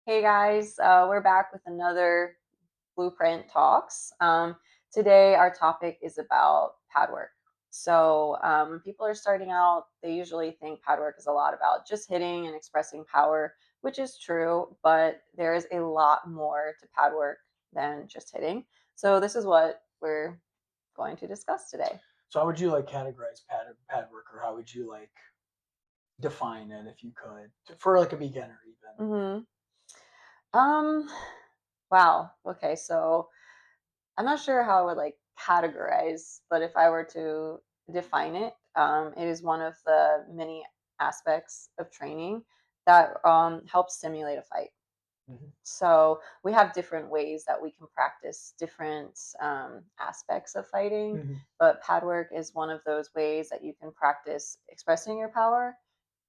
Hey guys, we're back with another Blueprint Talks. Today, our topic is about pad work. When people are starting out, they usually think pad work is a lot about just hitting and expressing power, which is true, but there is a lot more to pad work than just hitting. So, this is what we're going to discuss today. So how would you like categorize pad work, or how would you like define it if you could for like a beginner even? hmm Um, wow. Okay, so I'm not sure how I would like categorize, but if I were to define it, it is one of the many aspects of training that helps simulate a fight. Hmm. So we have different ways that we can practice different aspects of fighting, Hmm. but pad work is one of those ways that you can practice expressing your power,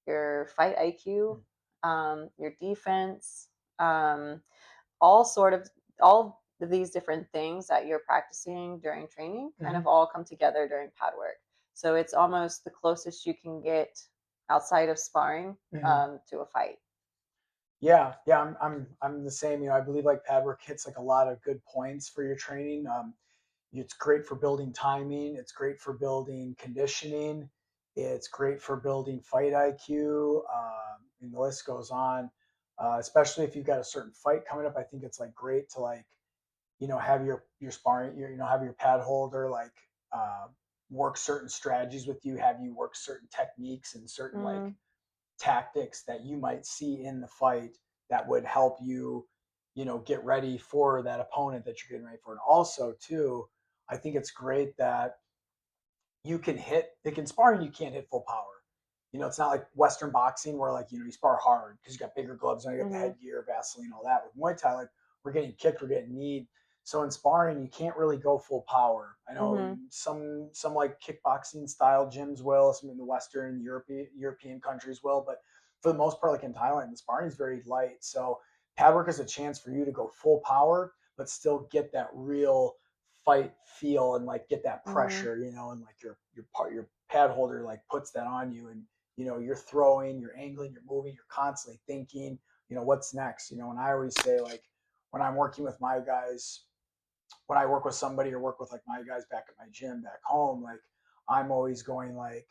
your fight IQ, your defense, um, all sort of all of these different things that you're practicing during training kind Hmm. of all come together during pad work. So it's almost the closest you can get outside of sparring Hmm. to a fight. Yeah, I'm the same. I believe like pad work hits like a lot of good points for your training. It's great for building timing. It's great for building conditioning. It's great for building fight IQ. And the list goes on. Especially if you've got a certain fight coming up, I think it's like great to like have your sparring, have your pad holder like uh, work certain strategies with you, have you work certain techniques and certain like Mm, tactics that you might see in the fight that would help you, get ready for that opponent that you're getting ready for. And also, too, I think it's great that you can hit, like in sparring, you can't hit full power. It's not like Western boxing where like, you spar hard because you got bigger gloves on, you got the hmm headgear, Vaseline, all that. With Muay Thai, like we're getting kicked, we're getting kneed. So in sparring, you can't really go full power. I know hmm some like kickboxing style gyms will, some in the Western European countries will, but for the most part, like in Thailand, the sparring is very light. So pad work is a chance for you to go full power, but still get that real fight feel and like get that hmm pressure, and like your pad holder like puts that on you, and you're throwing, you're angling, you're moving, you're constantly thinking, what's next. And I always say like when I'm working with my guys, when I work with somebody or work with like my guys back at my gym back home, like I'm always going like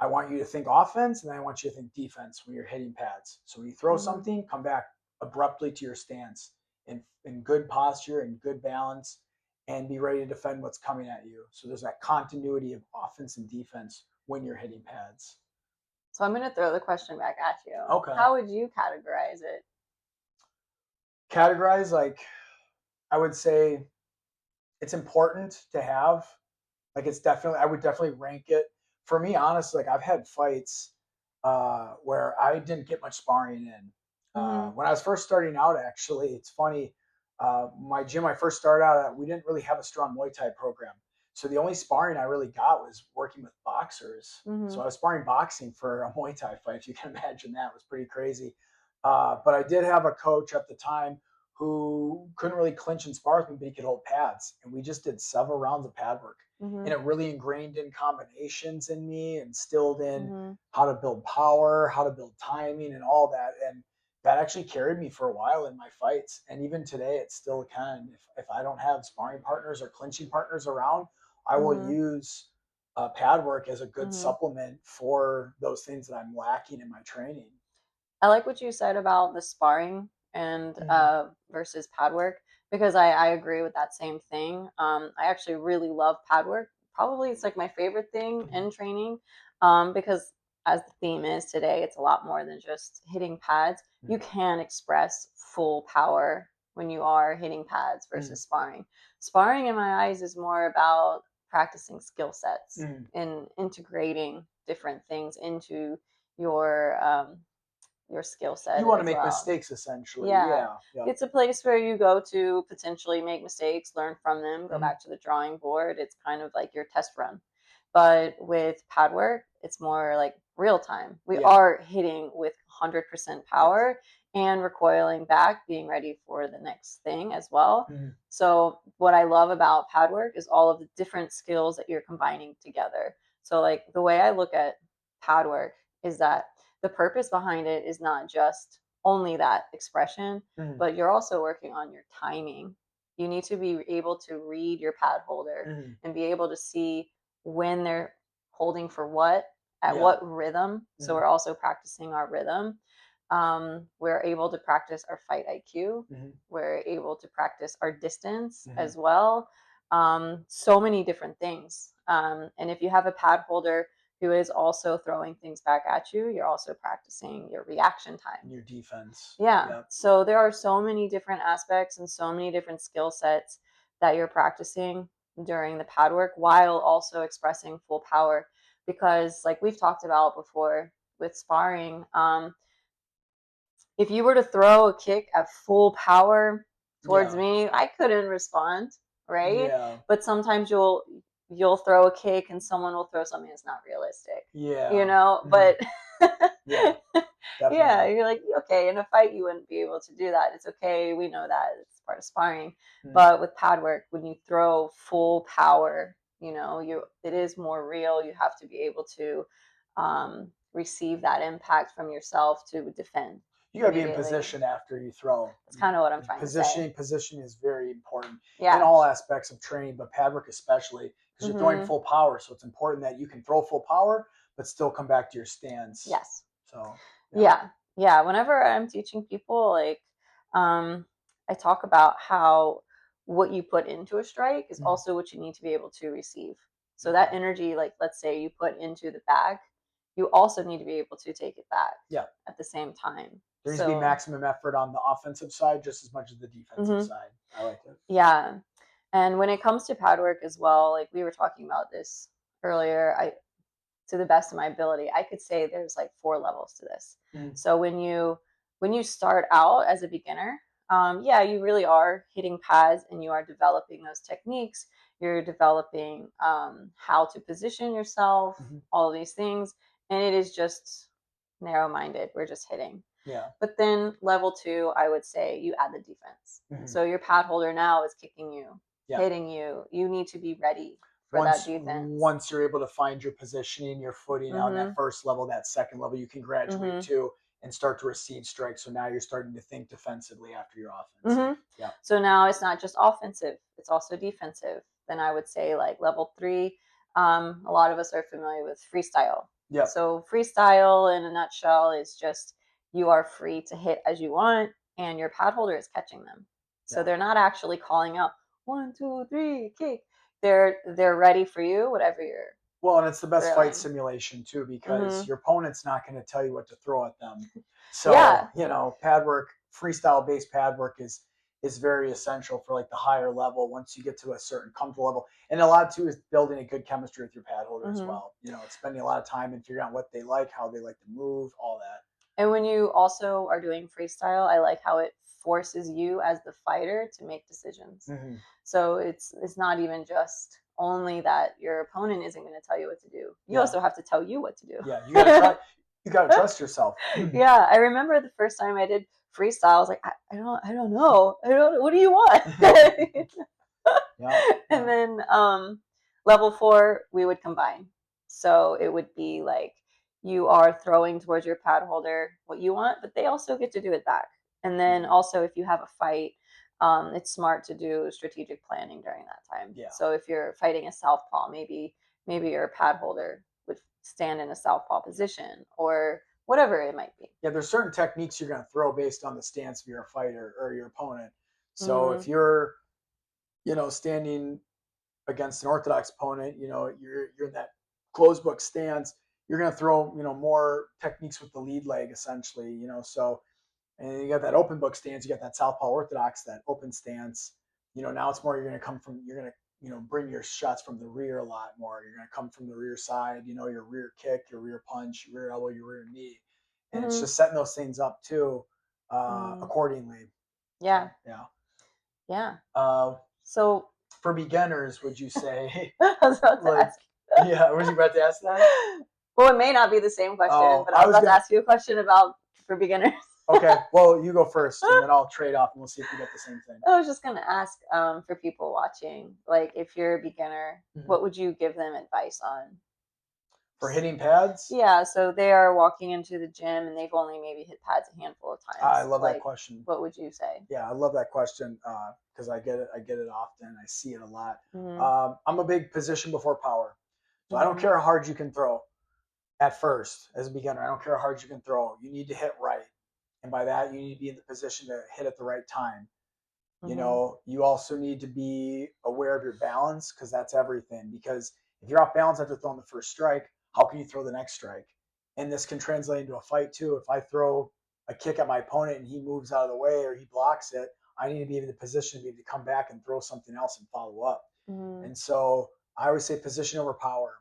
I want you to think offense and then I want you to think defense when you're hitting pads. So when you throw hmm something, come back abruptly to your stance in good posture and good balance and be ready to defend what's coming at you. So there's that continuity of offense and defense when you're hitting pads. So I'm going to throw the question back at you. Okay. How would you categorize it? Categorize, like I would say it's important to have. Like it's definitely, I would definitely rank it. For me, honestly, like I've had fights where I didn't get much sparring in. hmm When I was first starting out, actually, it's funny. My gym I first started out at, we didn't really have a strong Muay Thai program. So the only sparring I really got was working with boxers. hmm So I was sparring boxing for a Muay Thai fight. If you can imagine that, it was pretty crazy. But I did have a coach at the time who couldn't really clinch and spar with me, but he could hold pads. And we just did several rounds of pad work. hmm And it really ingrained in combinations in me, instilled in hmm how to build power, how to build timing, and all that. And that actually carried me for a while in my fights. And even today, it still can. If I don't have sparring partners or clinching partners around, I will hmm use pad work as a good hmm supplement for those things that I'm lacking in my training. I like what you said about the sparring and Mm-hmm. versus pad work because I agree with that same thing. I actually really love pad work. Probably it's like my favorite thing Mm-hmm. in training because, as the theme is today, it's a lot more than just hitting pads. You can express full power when you are hitting pads Mm-hmm. versus sparring. Sparring, in my eyes, is more about practicing skill sets Mm-hmm. and integrating different things into your your skill You set want to as make well. mistakes, essentially. Yeah. Yeah. Yep. It's a place where you go to potentially make mistakes, learn from them, go Mm-hmm. back to the drawing board. It's kind of like your test run. But with pad work, it's more like real time. We Yeah. are hitting with 100% Yes. power and recoiling back, being ready for the next thing as well. Mm-hmm. So, what I love about pad work is all of the different skills that you're combining together. So, like the way I look at pad work is that the purpose behind it is not just only that expression, Mhm. but you're also working on your timing. You need to be able to read your pad holder Mhm. and be able to see when they're holding for what, at Yeah. what rhythm. So Mhm. we're also practicing our rhythm. We're able to practice our fight IQ. Mhm. We're able to practice our distance Mhm. as well. So many different things. And if you have a pad holder who is also throwing things back at you, you're also practicing your reaction time. Your defense. Yeah. Yep. So there are so many different aspects and so many different skill sets that you're practicing during the pad work while also expressing full power. Because, like we've talked about before with sparring, if you were to throw a kick at full power towards Yeah. me, I couldn't respond, right? Yeah. But sometimes you'll throw a kick and someone will throw something that's not realistic, you Yeah. know? Mhm. But Yeah. yeah, Definitely. you're like, okay, in a fight you wouldn't be able to do that. It's okay. We know that. It's part of sparring. Mhm. But with pad work, when you throw full power, it is more real. You have to be able to receive that impact from yourself to defend You got to be in immediately. position after you throw. That's kind of what I'm trying to say. Positioning is very important in Yeah. all aspects of training, but pad work especially because you're throwing Hmm. full power. So it's important that you can throw full power, but still come back to your stance. Yes. So yeah. Yeah. Yeah. Whenever I'm teaching people, like, um, I talk about how what you put into a strike is Mhm. also what you need to be able to receive. So that Okay. energy, like, let's say you put into the bag, you also need to be able to take it back Yeah. at the same time. There needs to be So, maximum effort on the offensive side just as much as the defensive mhm, side. I like it. yeah. And when it comes to pad work as well, like we were talking about this earlier, to the best of my ability, I could say there's like 4 levels to this. Mhm. So when you start out as a beginner, yeah, you really are hitting pads and you are developing those techniques. You're developing how to position yourself, Mhm. all of these things, and it is just narrow-minded. We're just hitting. Yeah. But then level 2, I would say you add the defense. Mhm. So your pad holder now is kicking you, Yeah. hitting you. You need to be ready for that once defense. once you're able to find your positioning, your footing on that Mhm. first level, that second level, you can graduate Mhm. to and start to receive strikes. So now you're starting to think defensively after your offensive. Hmm. Yeah. So now it's not just offensive; it's also defensive. Then I would say like level 3. A lot of us are familiar with freestyle. Yep. So freestyle, in a nutshell, is just you are free to hit as you want, and your pad holder is catching them. So Yeah. they're not actually calling out 1, 2, 3, kick. They're ready for you, whatever you're Well, and it's the best fight throwing. simulation too because Hmm. your opponent's not going to tell you what to throw at them. So, Yeah. pad work, freestyle based pad work is very essential for like the higher level once you get to a certain comfortable level. And a lot too is building a good chemistry with your pad holder as Hmm. well. It's spending a lot of time and figuring out what they like, how they like to move, all that. And when you also are doing freestyle, I like how it forces you as the fighter to make decisions. Hmm. So it's not even just only that your opponent isn't going to tell you what to do. You Yeah. also have to tell you what to do. Yeah. You got to try. You got to trust yourself. Yeah, I remember the first time I did freestyle. I was like, I don't know. I don't. What do you want? Yeah. And Yeah. then level 4, we would combine. So it would be like you are throwing towards your pad holder what you want, but they also get to do it back. And then also, if you have a fight, it's smart to do strategic planning during that time. Yeah. So if you're fighting a southpaw, maybe your pad holder would stand in a southpaw position or whatever it might be. Yeah, there's certain techniques you're going to throw based on the stance of your fighter or your opponent. So if Hmm. you're, standing against an orthodox opponent, you're in that closed book stance, you're going to throw, more techniques with the lead leg essentially, so and you got that open book stance, you got that southpaw orthodox, that open stance. Now it's more you're going to bring your shots from the rear a lot more. You're going to come from the rear side, your rear kick, your rear punch, your rear elbow, your rear knee, and it's Hmm. just setting those things up too, Hmm. accordingly. Yeah. So yeah. Yeah. Uh, So for beginners, would you say I was about to like ask. yeah? Was you about to ask that? Well, it may not be the same question, Oh, but I I was was about to gonna. ask you a question about for beginners. Okay, well, you go first, and then I'll trade off, and we'll see if we get the same thing. I was just gonna ask for people watching, like if you're a beginner, Mhm. what would you give them advice on? For hitting pads? Yeah, so they are walking into the gym and they've only maybe hit pads a handful of I times. love that Like, question. what would you say? Yeah, I love that question because I get it. I get it often. I see it a lot. Mhm. I'm a big position before power, so I don't Mhm. care how hard you can throw at first as a beginner. I don't care how hard you can throw. You need to hit right, and by that you need to be in the position to hit at the right time. Mhm. You also need to be aware of your balance because that's everything. Because if you're off balance after throwing the first strike, how can you throw the next strike? And this can translate into a fight too. If I throw a kick at my opponent and he moves out of the way or he blocks it, I need to be in the position to be able to come back and throw something else and follow up. Mhm. And so I always say position over power.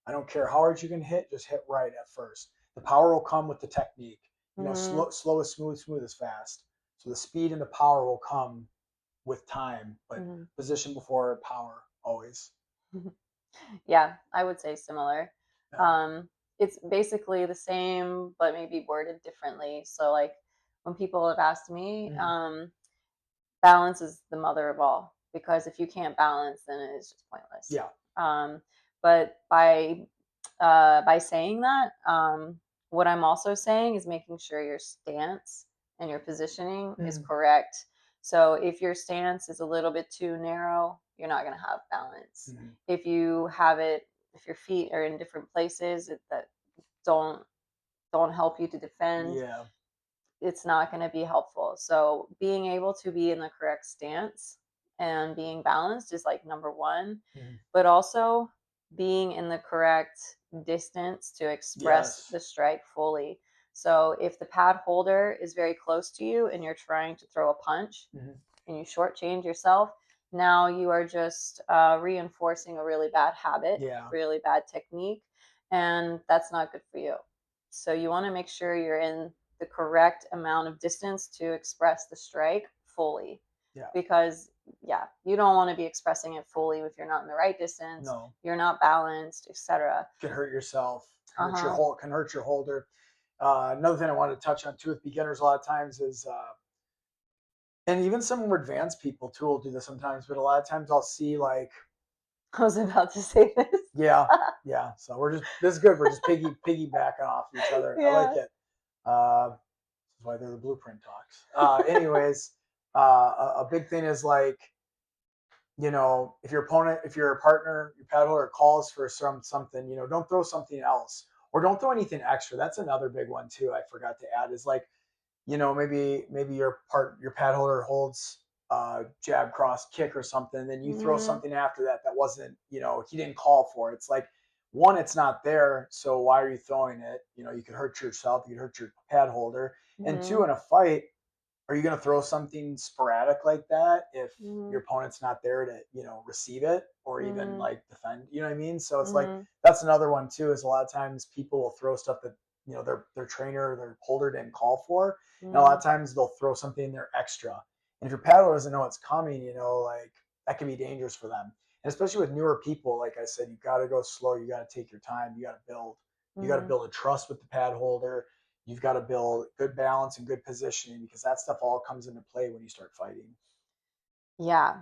I don't care how hard you can hit, just hit right at first. The power will come with the technique. Mhm. Slow is smooth, smooth is fast. So the speed and the power will come with time, but Mhm. position before power always. Yeah, I would say similar. Yeah. Um, it's basically the same, but maybe worded differently. So, like, when people have asked me, Mhm. balance is the mother of all because if you can't balance, then it is just pointless. Yeah. Um, but by saying that, what I'm also saying is making sure your stance and your positioning is Mhm. correct. So if your stance is a little bit too narrow, you're not going to have balance. Mhm. If you have it, if your feet are in different places that don't don't help you to defend, Yeah. it's not going to be helpful. So being able to be in the correct stance and being balanced is like number one, Mhm. but also being in the correct distance to express Yes. the strike fully. So if the pad holder is very close to you and you're trying to throw a punch Mhm. and you shortchange yourself, now you are just reinforcing a really bad habit, Yeah. really bad technique, and that's not good for you. So you want to make sure you're in the correct amount of distance to express the strike fully. Yeah. Because, yeah, you don't want to be expressing it fully if you're not in the right distance, No. you're not balanced, etc. Can hurt yourself. Uh Hurt your huh. hold. Can hurt your holder. Another thing I wanted to touch on too with beginners a lot of times is, and even some more advanced people too will do this sometimes, but a lot of times I'll see like, I was about to say this. yeah, yeah. So this is good. We're just piggybacking off each other. I like Yeah. it. This is why they're the blueprint talks. Anyways, a big thing is like, if your opponent, if your partner, your paddler calls for something, don't throw something else or don't throw anything extra. That's another big one too. I forgot to add is like, maybe your pad holder holds jab cross kick or something, then you throw Mm-hmm. something after that wasn't, he didn't call for. It's like one, it's not there, so why are you throwing it? You could hurt yourself, you could hurt your pad holder, and two, Mm-hmm. in a fight, are you going to throw something sporadic like that if Mm-hmm. your opponent's not there to receive it or even Mm-hmm. like defend, you know what I mean? So it's like Mm-hmm. that's another one too, is a lot of times people will throw stuff that their trainer or their holder didn't call for, and a lot Mm-hmm. of times they'll throw something in there extra, and if your paddler doesn't know it's coming, like that can be dangerous for them, and especially with newer people. Like I said, you got to go slow, you got to take your time, you got to Mm-hmm. build a trust with the pad holder. You've got to build good balance and good positioning because that stuff all comes into play when you start fighting. Yeah,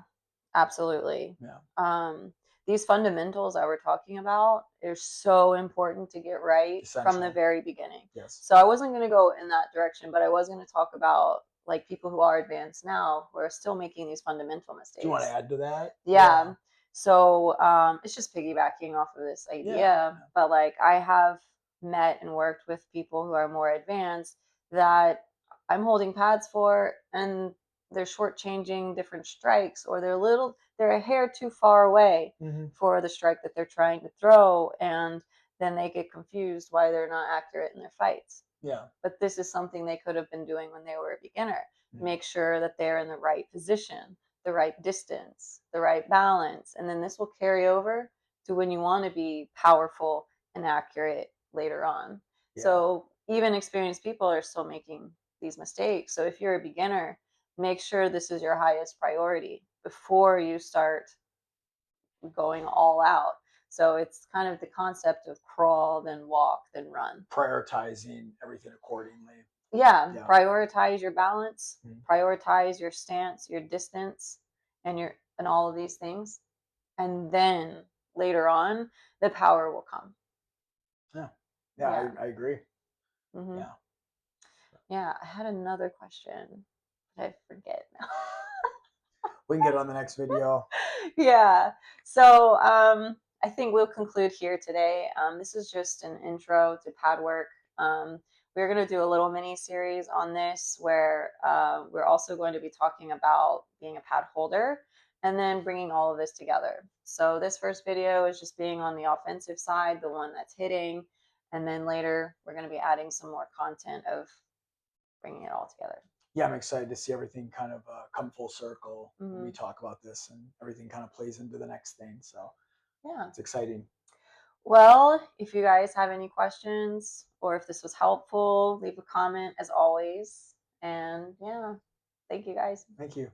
absolutely. Yeah. Um, these fundamentals that we're talking about are so important to get right from the Essential. very beginning. Yes. So I wasn't going to go in that direction, but I was going to talk about like people who are advanced now who are still making these fundamental Do you want to mistakes. add to that? Yeah. Yeah. So it's just piggybacking off of this Yeah. idea, but like I have met and worked with people who are more advanced that I'm holding pads for, and they're shortchanging different strikes, or they're a hair too far away Mm-hmm. for the strike that they're trying to throw, and then they get confused why they're not accurate in their fights. Yeah. But this is something they could have been doing when they were a beginner. Mm-hmm. Make sure that they're in the right position, the right distance, the right balance, and then this will carry over to when you want to be powerful and accurate later on. Yeah. So even experienced people are still making these mistakes. So if you're a beginner, make sure this is your highest priority before you start going all out. So it's kind of the concept of crawl, then walk, then run. Prioritizing everything accordingly. Yeah, Yeah. prioritize your balance, Mm-hmm. prioritize your stance, your distance, and all of these things. And then later on, the power will come. Yeah, Yeah. I agree. Hmm. Yeah. Yeah. I had another question, but I forget now. We can get on the next video. Yeah. So I think we'll conclude here today. This is just an intro to pad work. We're going to do a little mini series on this where we're also going to be talking about being a pad holder and then bringing all of this together. So this first video is just being on the offensive side, the one that's hitting. And then later we're going to be adding some more content of bringing it all together. Yeah, I'm excited to see everything kind of come full circle when we Hmm. talk about this, and everything kind of plays into the next thing. So Yeah. it's exciting. Well, if you guys have any questions or if this was helpful, leave a comment as always. And yeah, thank you guys. Thank you.